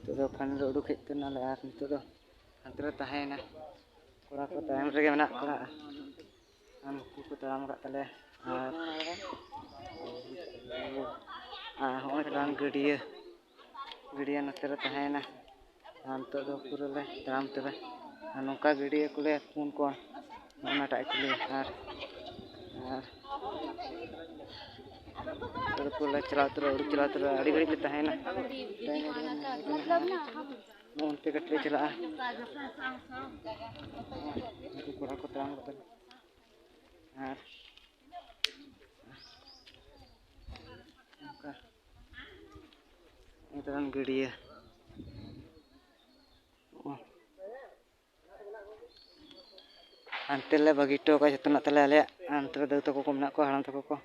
तो final उडुक hedge करनाले और नितो दो हांते रे ताहेना कोड़ा को तायम रेगे मेना कोड़ा उनको को ताम का तले और रान गड़िया गड़िया नते रे ताहेना नितो दो पूरा ले ताम तबे नौका गड़िया को ले फोन को ना टाइप ले और तो पूरा चलाते अड़ी घड़ी ले ताहेना उनते कटले चला कोड़ा को ताम का और इधरन गड़िया अंते ले बगीटो का जतना तले आले अंतर दो तको को मेना को हाड़ाम तको को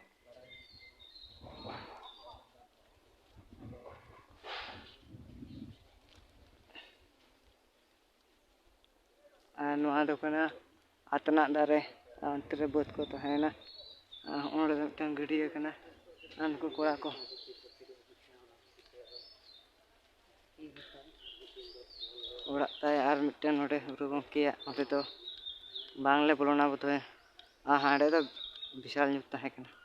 आतना दारे अंतरे बोध को तहना गड़िया उनको कोड़ा को और मिट्टन गुरु गंके तो बांगले बोलना बोध हाड़े तो विशाल ᱧᱩᱛ ताहें कना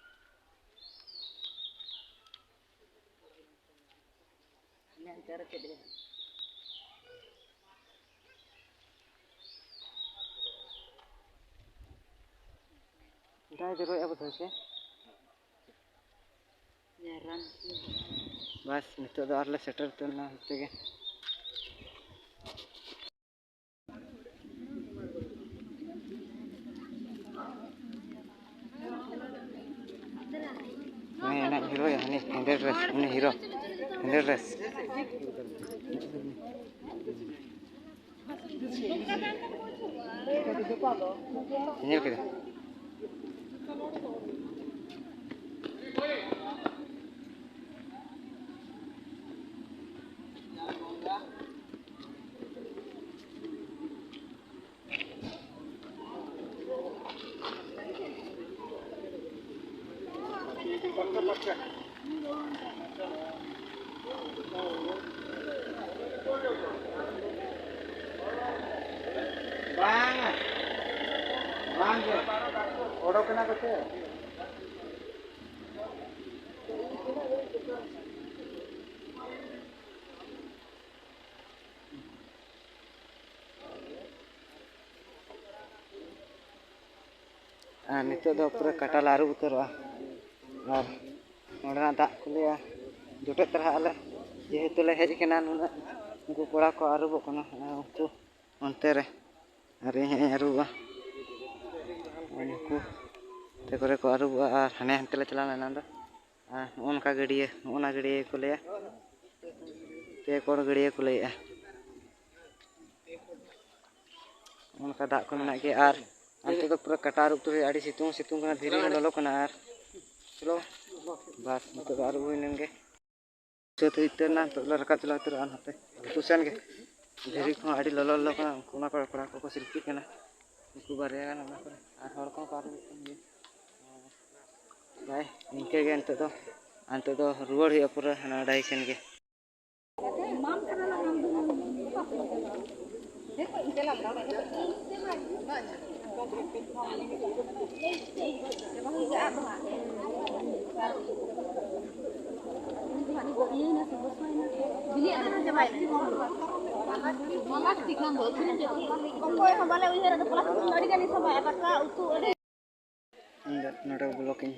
दाय जरोया बोध से बस नितो दो आरले सेटर तना तेगे हीरो या हनी हेंडल ड्रेस उन्हें hero handle dress ini oke bang odo kena kote नितो दो पूरा काटा लारू उतरवा और ओडना दाग को लिया जुटे तरह आले जेहेतु ले हेज केना नुना उनको कोड़ा को आरुबो कना उनको अंते रे अरे हे आरुबा उनको ते करे को आरुबा और हने हंते ले चला ना दो उनका गड़िया ओना गड़िया को लिया ते कोड़ गड़िया को लिया उनका दाग को मेना के और अंते तो पूरा कटा रुक तो आड़ी सितुंग सितुंग कना धीरे ललो कना और चलो बस तो आरु होइनगे तो इतना तो रका चला तो आन हते तुसन के धीरे को आड़ी ललो ललो कना कोना कोड़ा को सिल्पी कना उनको बारे ना करे और हर को आरु बाय इनके गे अंत तो रुवाड़ हुआ पूरा ना डाई सेन के ब्लॉकिंग